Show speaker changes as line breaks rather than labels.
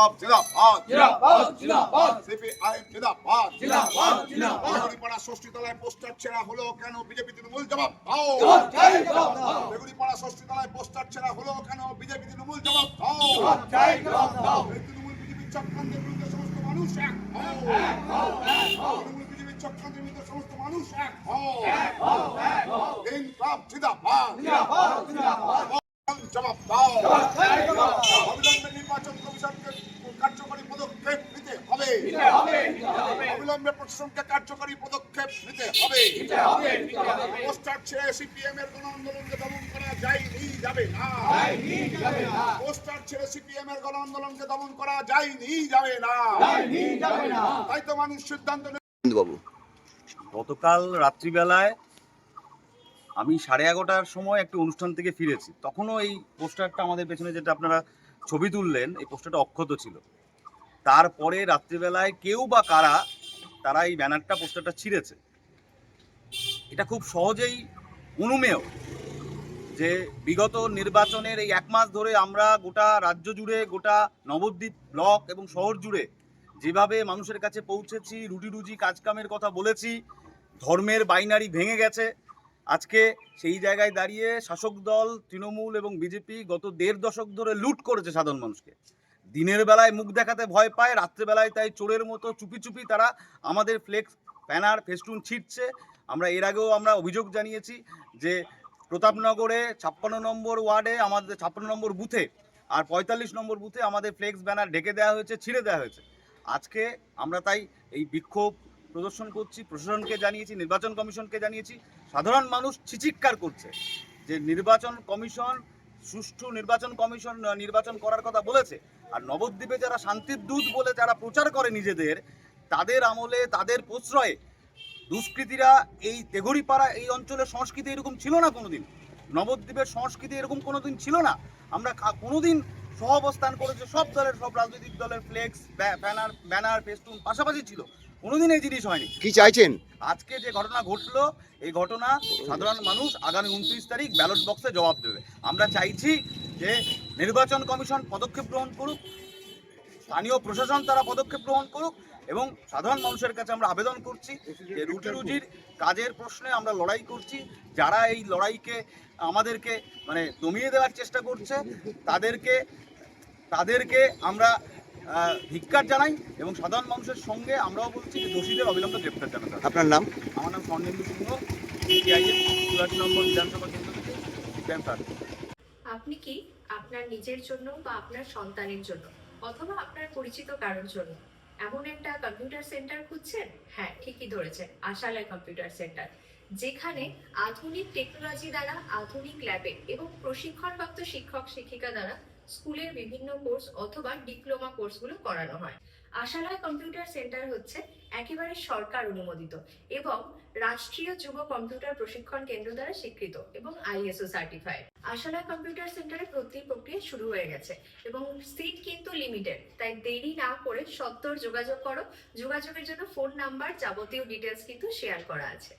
ইনকলাব জিন্দাবাদ
জিন্দাবাদ জিন্দাবাদ
সিপিআইএম জিন্দাবাদ
জিন্দাবাদ জিন্দাবাদ
বেগুড়িপাড়া ষষ্ঠী তলায় পোস্টার ছেঁড়া হলো কেন? বিজেপি তৃণমূল জবাব দাও।
চাই জবাব দাও
বেগুড়িপাড়া ষষ্ঠী তলায় পোস্টার ছেঁড়া হলো কেন? বিজেপি তৃণমূল জবাব দাও।
চাই জবাব দাও
এই তৃণমূল বিজেপির চক্রান্তের বিরুদ্ধে সমস্ত মানুষ এক হও। তৃণমূল বিজেপির চক্রান্তের বিরুদ্ধে সমস্ত মানুষ এক হও। ইনকলাব জিন্দাবাদ
জিন্দাবাদ জিন্দাবাদ
জবাব দাও।
চাই জবাব দাও
অবিলম্বে নির্বাচন কমিশনকে কার্যকরী পদক্ষেপ নিতে হবে।
দিতে হবে দিতে হবে
অবিলম্বে প্রশাসনকে কার্যকরী পদক্ষেপ নিতে হবে।
দিতে হবে দিতে হবে
পোস্টার ছেড়ে সিপিএম এর গণ আন্দোলনকে দমন করা যায়নি, যাবে না।
যায়নি যাবে না
পোস্টার ছেড়ে সিপিএম এর গণ আন্দোলনকে দমন করা যায়নি, যাবে না।
যায়নি যাবে না
তাই তো মানুষ সিদ্ধান্ত
বাবু
গতকাল রাত্রিবেলায় আমি 11:30টার সময় একটি অনুষ্ঠান থেকে ফিরেছি। তখনও এই পোস্টারটা আমাদের পেছনে যেটা আপনারা ছবি তুললেন, এই পোস্টারটা অক্ষত ছিল। তারপরে রাত্রিবেলায় কেউ বা কারা তারা এই ব্যানারটা পোস্টারটা ছিঁড়েছে। এটা খুব সহজেই অনুমেয় যে বিগত নির্বাচনের এই 1 মাস ধরে আমরা গোটা রাজ্য জুড়ে, গোটা নবদ্বীপ ব্লক এবং শহর জুড়ে যেভাবে মানুষের কাছে পৌঁছেছি, রুটি রুজি কাজকামের কথা বলেছি, ধর্মের বাইনারি ভেঙে গেছে। আজকে সেই জায়গায় দাঁড়িয়ে শাসক দল তৃণমূল এবং বিজেপি গত 1.5 দশক ধরে লুট করেছে সাধারণ মানুষকে। দিনের বেলায় মুখ দেখাতে ভয় পায়, রাত্রেবেলায় তাই চোরের মতো চুপি চুপি তারা আমাদের ফ্লেক্স, ব্যানার, ফেস্টুন ছিটছে। আমরা এর আগেও অভিযোগ জানিয়েছি যে প্রতাপনগরে 56 নম্বর ওয়ার্ডে আমাদের 56 নম্বর বুথে আর 45 নম্বর বুথে আমাদের ফ্লেক্স ব্যানার ঢেকে দেওয়া হয়েছে, ছিঁড়ে দেওয়া হয়েছে। আজকে আমরা তাই এই বিক্ষোভ প্রদর্শন করছি, প্রশাসনকে জানিয়েছি, নির্বাচন কমিশনকে জানিয়েছি। সাধারণ মানুষ চিৎকার করছে যে নির্বাচন কমিশন, সুষ্ঠু নির্বাচন কমিশন নির্বাচন করার কথা বলেছে, আর নবদ্বীপে যারা শান্তির দূত বলে যারা প্রচার করে নিজেদের, তাদের আমলে, তাদের প্রশ্রয়ে দুষ্কৃতীরা এই তেঘরিপাড়া এই অঞ্চলের সংস্কৃতি এরকম ছিল না কোনোদিন। নবদ্বীপের সংস্কৃতি এরকম কোনোদিন ছিল না। আমরা কোনোদিন সহাবস্থান করেছে সব দলের, সব রাজনৈতিক দলের ফ্লেক্স, ব্যানার, ফেস্টুন পাশাপাশি ছিল। কোনোদিন এই জিনিস হয়নি।
কি চাইছেন?
আজকে যে ঘটনা ঘটলো, এই ঘটনা সাধারণ মানুষ আগামী 29 তারিখ ব্যালট বক্সে জবাব দেবে। আমরা চাইছি যে নির্বাচন কমিশন পদক্ষেপ গ্রহণ করুক, স্থানীয় প্রশাসন তারা পদক্ষেপ গ্রহণ করুক, এবং সাধারণ মানুষের কাছে আমরা আবেদন করছি যে রুটি রুজির কাজের প্রশ্নে আমরা লড়াই করছি। যারা এই লড়াইকে আমাদেরকে দমিয়ে দেওয়ার চেষ্টা করছে, তাদেরকে আমরা ধিক্কার জানাই, এবং সাধারণ মানুষের সঙ্গে আমরাও বলছি যে দোষীদের অবিলম্বে গ্রেপ্তার জানাতে হবে।
আপনার নাম?
আমার নাম স্বর্ণেন্দু সিংহ, সিপিআইএম 84 নম্বর বিধানসভা কেন্দ্র থেকে সিপিআইএম প্রার্থী।
আপনি কি আপনার নিজের জন্য বা আপনার সন্তানের জন্য অথবা আপনার পরিচিত কারোর জন্য এমন একটা কম্পিউটার সেন্টার খুঁজছেন? হ্যাঁ, ঠিকই ধরেছেন, আশালয় কম্পিউটার সেন্টার, যেখানে আধুনিক টেকনোলজি দ্বারা আধুনিক ল্যাবে এবং প্রশিক্ষণপ্রাপ্ত শিক্ষক শিক্ষিকা দ্বারা স্কুলের বিভিন্ন কোর্স অথবা ডিপ্লোমা কোর্সগুলো করানো হয়। আশালয় কম্পিউটার সেন্টার হচ্ছে একেবারে সরকার অনুমোদিত এবং রাষ্ট্রীয় যুব কম্পিউটার প্রশিক্ষণ কেন্দ্র দ্বারা স্বীকৃত এবং ISO সার্টিফাইড। আশালয় কম্পিউটার সেন্টারে ভর্তির প্রক্রিয়া শুরু হয়ে গেছে এবং সিট কিন্তু লিমিটেড, তাই দেরি না করে সত্বর যোগাযোগ করো। যোগাযোগের জন্য ফোন নাম্বার, যাবতীয় ডিটেলস কিন্তু শেয়ার করা আছে।